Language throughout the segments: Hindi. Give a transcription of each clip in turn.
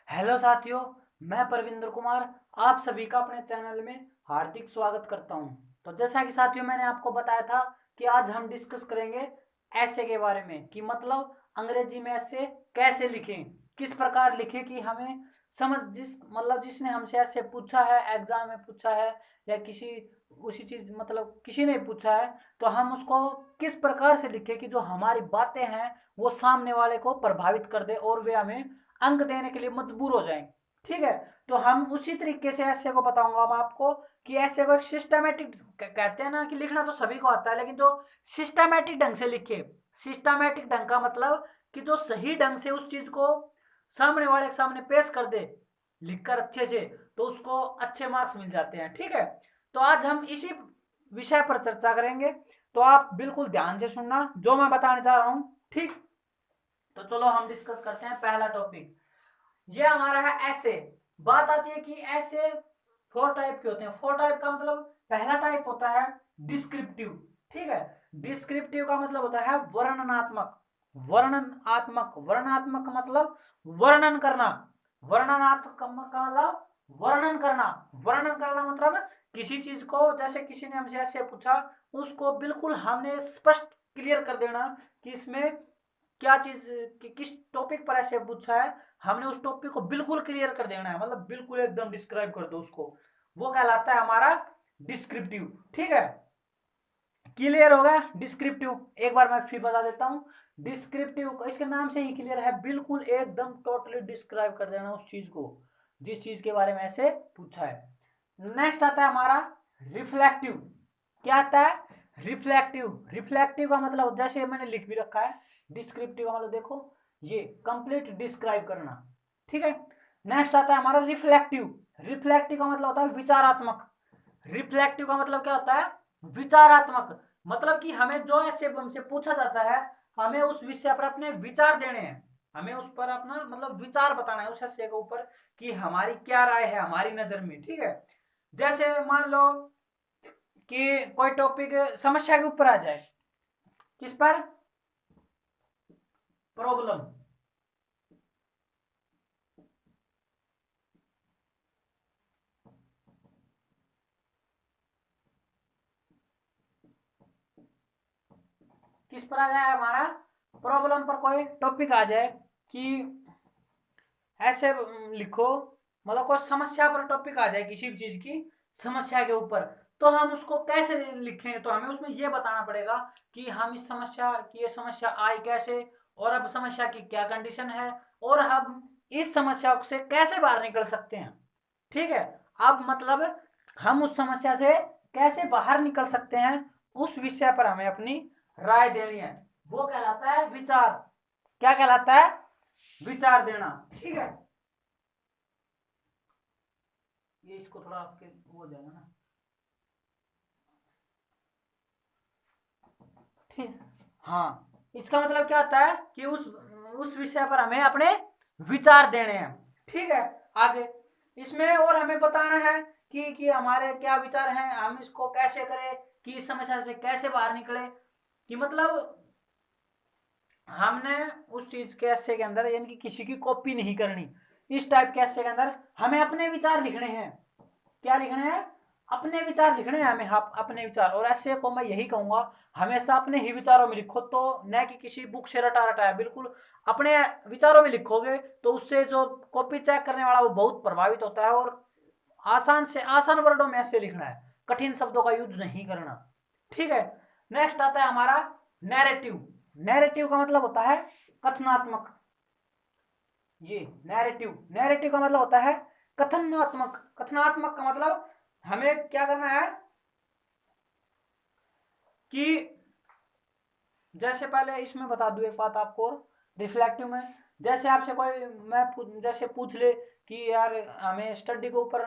हेलो साथियों, मैं परविंद्र कुमार आप सभी का अपने चैनल में हार्दिक स्वागत करता हूं। तो जैसा कि साथियों मैंने आपको बताया था कि आज हम डिस्कस करेंगे ऐसे के बारे में कि मतलब अंग्रेजी में ऐसे कैसे लिखें, किस प्रकार लिखें कि हमें समझ जिसने हमसे ऐसे पूछा है, एग्जाम में पूछा है या किसी उसी चीज मतलब किसी ने पूछा है तो हम उसको किस प्रकार से लिखें कि जो हमारी बातें हैं वो सामने वाले को प्रभावित कर दे और वे हमें अंक देने के लिए मजबूर हो जाएंगे। ठीक है, तो हम उसी तरीके से ऐसे को बताऊंगा मैं आपको कि ऐसे को एक सिस्टमेटिक कहते हैं ना कि लिखना तो सभी को आता है लेकिन जो सिस्टमेटिक ढंग से लिखे। सिस्टमेटिक ढंग का मतलब कि जो सही ढंग से उस चीज को सामने वाले के सामने पेश कर दे लिखकर अच्छे से, तो उसको अच्छे मार्क्स मिल जाते हैं। ठीक है, तो आज हम इसी विषय पर चर्चा करेंगे, तो आप बिल्कुल ध्यान से सुनना जो मैं बताने जा रहा हूं। ठीक, तो चलो हम डिस्कस करते हैं पहला टॉपिक। ये हमारा है ऐसे। बात आती है कि ऐसे फोर टाइप के होते हैं। फोर टाइप का मतलब पहला टाइप होता है डिस्क्रिप्टिव। ठीक है, डिस्क्रिप्टिव का मतलब होता है वर्णनात्मक। वर्णनात्मक का मतलब वर्णन करना। वर्णनात्मक का मतलब वर्णन करना। वर्णन करना मतलब किसी चीज को, जैसे किसी ने हमसे ऐसे पूछा, उसको बिल्कुल हमने स्पष्ट क्लियर कर देना कि इसमें क्या चीज कि किस टॉपिक पर ऐसे पूछा है, हमने उस टॉपिक को बिल्कुल क्लियर कर देना है, मतलब बिल्कुल एकदम डिस्क्राइब कर दो उसको। वो कहलाता है हमारा डिस्क्रिप्टिव। ठीक है, क्लियर होगा डिस्क्रिप्टिव। एक बार मैं फिर बता देता हूं। डिस्क्रिप्टिव इसके नाम से ही क्लियर है, बिल्कुल एकदम टोटली डिस्क्राइब कर देना उस चीज को जिस चीज के बारे में ऐसे पूछा है। नेक्स्ट आता है हमारा रिफ्लेक्टिव। क्या आता है? रिफ्लेक्टिव। रिफ्लेक्टिव का मतलब जैसे मैंने लिख भी रखा है, डिस्क्रिप्टिव का मतलब देखो ये कंप्लीट डिस्क्राइब करना। ठीक है, नेक्स्ट आता है हमारा रिफ्लेक्टिव। रिफ्लेक्टिव का मतलब होता है विचारात्मक। रिफ्लेक्टिव का मतलब क्या होता है? विचारात्मक। मतलब कि हमें जो ऐसे हमसे पूछा जाता है, हमें उस विषय पर अपने विचार देने हैं। हमें उस पर अपना मतलब विचार बताना है उस विषय के ऊपर कि हमारी क्या राय है हमारी नजर में। ठीक है, जैसे मान लो कि कोई टॉपिक समस्या के ऊपर आ जाए। किस पर? प्रॉब्लम। किस पर आ जाए हमारा? प्रॉब्लम पर कोई टॉपिक आ जाए कि ऐसे लिखो, मतलब कोई समस्या पर टॉपिक आ जाए किसी भी चीज की समस्या के ऊपर, तो हम उसको कैसे लिखें? तो हमें उसमें यह बताना पड़ेगा कि हम इस समस्या की ये समस्या आई कैसे, और अब समस्या की क्या कंडीशन है, और हम इस समस्या से कैसे बाहर निकल सकते हैं। ठीक है, अब मतलब हम उस समस्या से कैसे बाहर निकल सकते हैं उस विषय पर हमें अपनी राय देनी है। वो कहलाता है विचार। क्या कहलाता है? विचार देना। ठीक है, ये इसको थोड़ा आपके हो जाएगा ना। ठीक, हाँ, इसका मतलब क्या होता है कि उस विषय पर हमें अपने विचार देने हैं। ठीक है, आगे इसमें और हमें बताना है कि हमारे क्या विचार हैं, हम इसको कैसे करें, कि इस समस्या से कैसे बाहर निकले, कि मतलब हमने उस चीज के ऐसे के अंदर यानी कि किसी की कॉपी नहीं करनी। इस टाइप के ऐसे के अंदर हमें अपने विचार लिखने हैं। क्या लिखने हैं? अपने विचार लिखने हैं हमें। हाँ, अपने विचार। और ऐसे को मैं यही कहूंगा, हमेशा अपने ही विचारों में लिखो, तो न कि किसी बुक से रटा रटा है, बिल्कुल अपने विचारों में लिखोगे तो उससे जो कॉपी चेक करने वाला वो बहुत प्रभावित होता है। और आसान से आसान वर्डों में ऐसे लिखना है, कठिन शब्दों का यूज नहीं करना। ठीक है, नेक्स्ट आता है हमारा नैरेटिव। नैरेटिव का मतलब होता है कथनात्मक। ये नैरेटिव, नैरेटिव का मतलब होता है कथनात्मक। कथनात्मक का मतलब हमें क्या करना है कि जैसे पहले इसमें बता दूं एक बात आपको, रिफ्लेक्टिव में जैसे आपसे कोई जैसे पूछ ले कि यार हमें स्टडी के ऊपर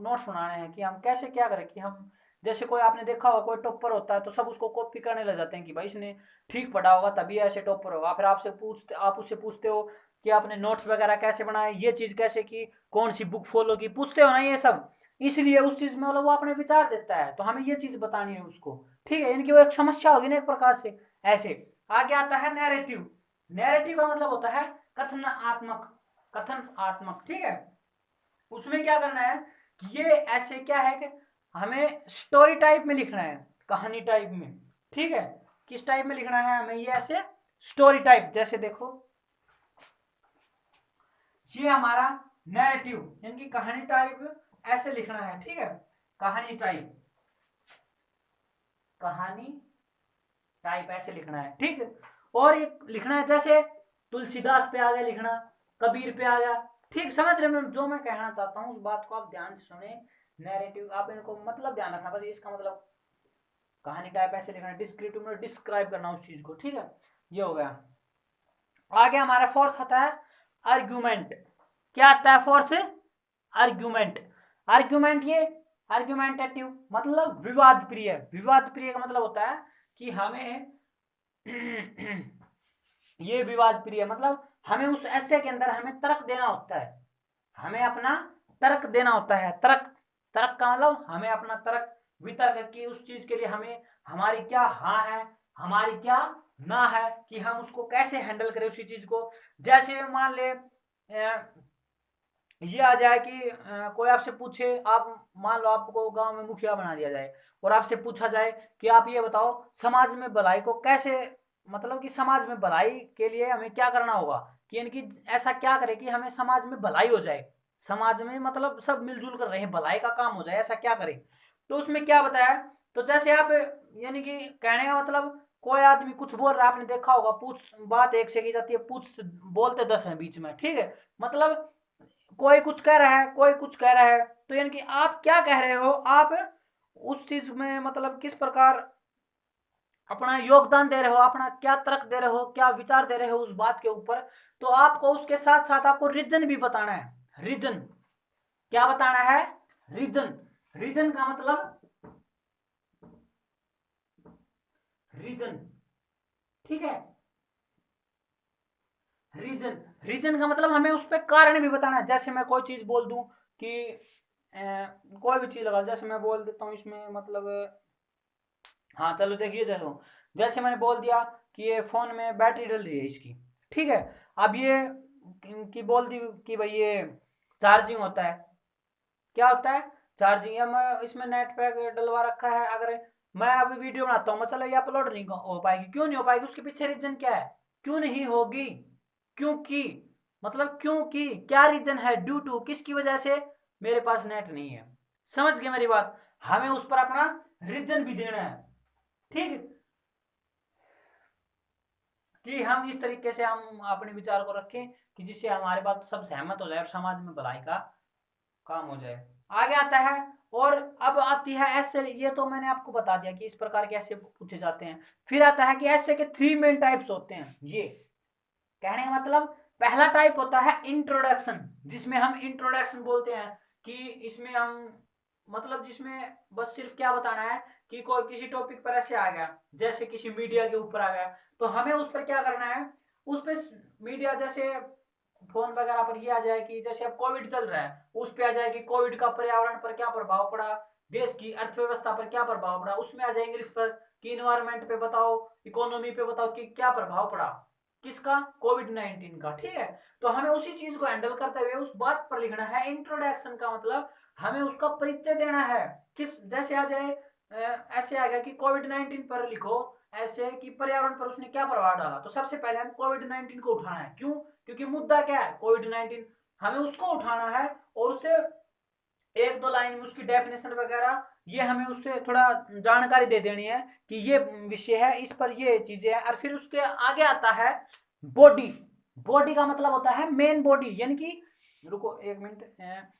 नोट्स बनाने हैं, कि हम कैसे क्या करें, कि हम जैसे कोई आपने देखा होगा कोई टॉपर होता है तो सब उसको कॉपी करने लग जाते हैं कि भाई इसने ठीक पढ़ा होगा तभी ऐसे टॉपर होगा। फिर आप उससे पूछते हो कि आपने नोट्स वगैरह कैसे बनाए, ये चीज कैसे की, कौन सी बुक फॉलो की, पूछते हो ना ये सब। इसलिए उस चीज में मतलब वो अपने विचार देता है तो हमें ये चीज बतानी है उसको। ठीक है, इनकी वो एक समस्या होगी ना एक प्रकार से। ऐसे आगे आता है नैरेटिव। नैरेटिव का मतलब होता है कथनात्मक। कथनात्मक, ठीक है। उसमें क्या करना है कि ये ऐसे क्या है कि हमें स्टोरी टाइप में लिखना है, कहानी टाइप में, ठीक है। किस टाइप में लिखना है हमें, ये ऐसे स्टोरी टाइप, जैसे देखो ये हमारा नैरेटिव यानी कि कहानी टाइप ऐसे लिखना है, ठीक है। कहानी टाइप, कहानी टाइप ऐसे लिखना है, ठीक है। और ये लिखना है जैसे तुलसीदास पे आ गया लिखना, कबीर पे आ गया, ठीक। समझ रहे मैं जो मैं कहना चाहता हूँ, उस बात को आप ध्यान से सुने। नैरेटिव आप इनको मतलब ध्यान रखना, बस इसका मतलब कहानी टाइप ऐसे लिखना है, डिस्क्रिप्टिव में डिस्क्राइब करना उस चीज को, ठीक है। ये हो गया। आगे हमारा फोर्थ आता है आर्ग्यूमेंट। क्या आता है फोर्थ? आर्ग्यूमेंट। आर्ग्यूमेंट ये आर्ग्यूमेंटेटिव मतलब विवाद प्रिय। विवाद प्रिय का मतलब होता है कि हमें ये विवाद प्रिय मतलब हमें उस ऐसे के अंदर हमें तर्क देना होता है, हमें अपना तर्क देना होता है। तर्क, तर्क का मतलब हमें अपना तर्क वितर्क की उस चीज के लिए हमें हमारी क्या हाँ है, हमारी क्या ना है, कि हम उसको कैसे हैंडल करें उसी चीज को। जैसे मान ले ये आ जाए कि कोई आपसे पूछे, आप मान लो आपको गांव में मुखिया बना दिया जाए और आपसे पूछा जाए कि आप ये बताओ समाज में भलाई को कैसे, मतलब कि समाज में भलाई के लिए हमें क्या करना होगा, कि इनकी ऐसा क्या करे कि हमें समाज में भलाई हो जाए, समाज में मतलब सब मिलजुल कर रहे भलाई का काम हो जाए, ऐसा क्या करें। तो उसमें क्या बताया, तो जैसे आप यानी कि कहने का मतलब कोई आदमी कुछ बोल रहा है, आपने देखा होगा पूछ बात एक से की जाती है, पूछ बोलते 10 हैं बीच में, ठीक है। मतलब कोई कुछ कह रहा है, कोई कुछ कह रहा है, तो यानी कि आप क्या कह रहे हो, आप उस चीज में मतलब किस प्रकार अपना योगदान दे रहे हो, अपना क्या तर्क दे रहे हो, क्या विचार दे रहे हो उस बात के ऊपर। तो आपको उसके साथ साथ आपको रीजन भी बताना है। रीजन क्या बताना है? रीजन। रीजन का मतलब रीजन, ठीक है। रीजन, रीजन का मतलब हमें उस पर कारण भी बताना है। जैसे मैं कोई चीज बोल दूं कि कोई भी चीज लगा, जैसे मैं बोल देता हूँ इसमें मतलब हाँ चलो देखिए, जैसे जैसे मैंने बोल दिया कि ये फोन में बैटरी डल रही है इसकी, ठीक है। अब ये कि बोल दी कि भाई ये चार्जिंग होता है, क्या होता है? चार्जिंग। या मैं इसमें नेट पैक डलवा रखा है, अगर मैं अभी वीडियो बनाता हूँ, मैं चलो ये अपलोड नहीं हो पाएगी, क्यों नहीं हो पाएगी? उसके पीछे रीजन क्या है? क्यों नहीं होगी? क्योंकि, मतलब क्योंकि क्या रीजन है, ड्यू टू किसकी वजह से मेरे पास नेट नहीं है। समझ गए मेरी बात? हमें उस पर अपना रीजन भी देना है, ठीक। कि हम इस तरीके से हम अपने विचार को रखें कि जिससे हमारे बात सब सहमत हो जाए और समाज में भलाई का काम हो जाए। आगे आता है, और अब आती है ऐसे। ये तो मैंने आपको बता दिया कि इस प्रकार के ऐसे पूछे जाते हैं। फिर आता है कि ऐसे के 3 मेन टाइप्स होते हैं। ये कहने का मतलब पहला टाइप होता है इंट्रोडक्शन, जिसमें हम इंट्रोडक्शन बोलते हैं कि इसमें हम मतलब जिसमें बस सिर्फ क्या बताना है कि कोई किसी टॉपिक पर ऐसे आ गया, जैसे किसी मीडिया के ऊपर आ गया, तो हमें उस पर क्या करना है, उस पर मीडिया जैसे फोन वगैरह पर ये आ जाए कि जैसे अब कोविड चल रहा है, उस पर आ जाए कि कोविड का पर्यावरण पर क्या प्रभाव पड़ा, देश की अर्थव्यवस्था पर क्या प्रभाव पड़ा। उसमें आ जाए इंग्लिश पर कि इन्वायरमेंट पे बताओ, इकोनॉमी पे बताओ कि क्या प्रभाव पड़ा, किसका? कोविड-19 का, ठीक है। तो हमें उसी चीज को हैंडल करते हुए उस बात पर लिखना है। इंट्रोडक्शन का मतलब हमें उसका परिचय देना है। किस जैसे आ जाए ऐसे आ गया कि कोविड-19 पर लिखो ऐसे कि पर्यावरण पर उसने क्या प्रभाव डाला, तो सबसे पहले हम कोविड-19 को उठाना है। क्यों? क्योंकि मुद्दा क्या है? कोविड-19। हमें उसको उठाना है और उससे एक दो लाइन में उसकी डेफिनेशन वगैरह ये हमें उससे थोड़ा जानकारी दे देनी है कि ये विषय है, इस पर ये चीजें हैं। और फिर उसके आगे आता है बॉडी। बॉडी का मतलब होता है मेन बॉडी, यानी कि रुको एक मिनट,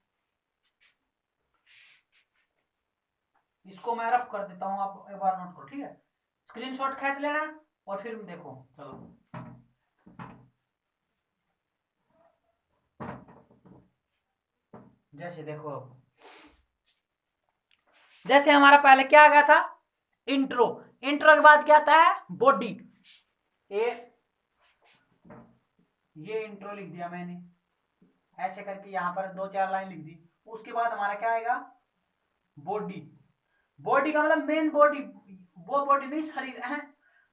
इसको मैं रफ कर देता हूं, आप एक बार नोट करो, ठीक है। स्क्रीनशॉट खींच लेना और फिर देखो। चलो जैसे देखो, जैसे हमारा पहले क्या आ गया था? इंट्रो। इंट्रो के बाद क्या आता है? बॉडी। ए ये इंट्रो लिख दिया मैंने, ऐसे करके यहां पर 2-4 लाइन लिख दी। उसके बाद हमारा क्या आएगा? बॉडी। बॉडी का मतलब मेन बॉडी, वो बॉडी नहीं शरीर है।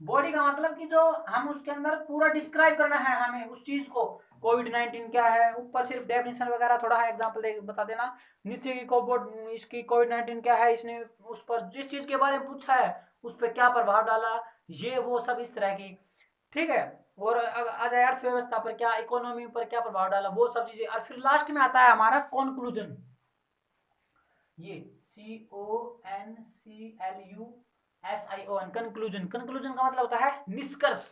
बॉडी का मतलब कि जो हम उसके अंदर पूरा डिस्क्राइब करना है हमें उस चीज को, कोविड-19 क्या है, ऊपर सिर्फ डेफिनेशन वगैरह थोड़ा है एग्जांपल दे बता देना, नीचे की कोविड इसकी कोविड-19 क्या है, इसने उस पर जिस चीज के बारे में पूछा है उस पर क्या प्रभाव डाला, ये वो सब इस तरह की, ठीक है। और आ जाए अर्थव्यवस्था पर क्या, इकोनॉमी पर क्या प्रभाव डाला, वो सब चीजें। और फिर लास्ट में आता है हमारा कंक्लूजन, ये CONCLUSION, कंक्लूजन। कंक्लूजन का मतलब होता है निष्कर्ष।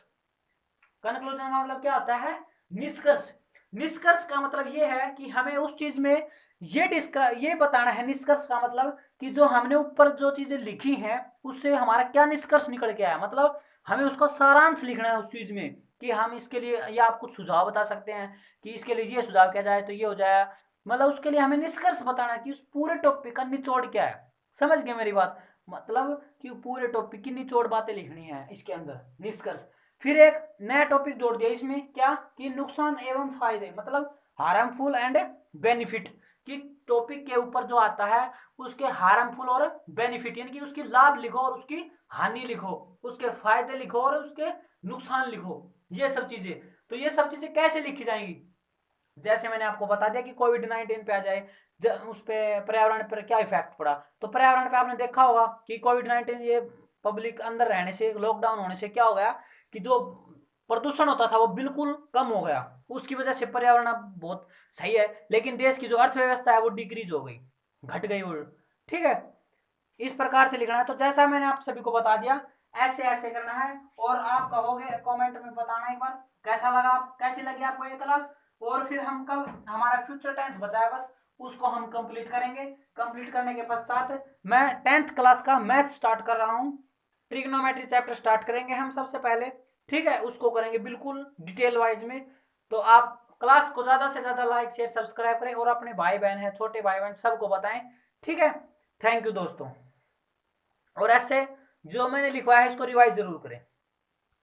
कंक्लूजन का मतलब क्या होता है, निष्कर्ष। निष्कर्ष का मतलब ये है कि हमें उस चीज में ये बताना है, निष्कर्ष का मतलब कि जो हमने ऊपर जो चीजें लिखी हैं उससे हमारा क्या निष्कर्ष निकल के आया, मतलब हमें उसका सारांश लिखना है उस चीज में कि हम इसके लिए, या आप कुछ सुझाव बता सकते हैं कि इसके लिए ये सुझाव किया जाए तो ये हो जाए, मतलब उसके लिए हमें निष्कर्ष बताना है कि उस पूरे टॉपिक का निचोड़ क्या है। समझ गए मेरी बात, मतलब कि पूरे टॉपिक की निचोड़ बातें लिखनी है इसके अंदर, निष्कर्ष। फिर एक नया टॉपिक जोड़ दिया इसमें, क्या कि नुकसान एवं फायदे, मतलब हार्मफुल एंड बेनिफिट, कि टॉपिक के ऊपर जो आता है उसके हार्मफुल और बेनिफिट, यानी कि उसकी लाभ लिखो और उसकी हानि लिखो, उसके फायदे लिखो और उसके नुकसान लिखो, ये सब चीजें। तो ये सब चीजें कैसे लिखी जाएंगी, जैसे मैंने आपको बता दिया कि कोविड-19 पे आ जाए, उस पे पर्यावरण पर क्या इफेक्ट पड़ा, तो पर्यावरण पे आपने देखा होगा कि कोविड-19 ये पब्लिक अंदर रहने से, लॉकडाउन होने से क्या हो गया कि जो प्रदूषण होता था वो बिल्कुल कम हो गया, उसकी वजह से पर्यावरण अब बहुत सही है। लेकिन देश की जो अर्थव्यवस्था है वो डिक्रीज हो गई, घट गई वो, ठीक है। इस प्रकार से लिखना है। तो जैसा मैंने आप सभी को बता दिया, ऐसे ऐसे करना है। और आप कहोगे कमेंट में बताना एक बार कैसा लगा, कैसी लगी आपको ये क्लास। और फिर हम कल हमारा फ्यूचर टेंस बचा है बस, उसको हम कंप्लीट करेंगे। कंप्लीट करने के पश्चात मैं 10th क्लास का मैथ स्टार्ट कर रहा हूँ, ट्रिग्नोमेट्री चैप्टर स्टार्ट करेंगे हम सबसे पहले, ठीक है। उसको करेंगे बिल्कुल डिटेल वाइज में। तो आप क्लास को ज्यादा से ज्यादा लाइक शेयर सब्सक्राइब करें और अपने भाई बहन है, छोटे भाई बहन सबको बताएं, ठीक है। थैंक यू दोस्तों। और ऐसे जो मैंने लिखवाया है इसको रिवाइज जरूर करें।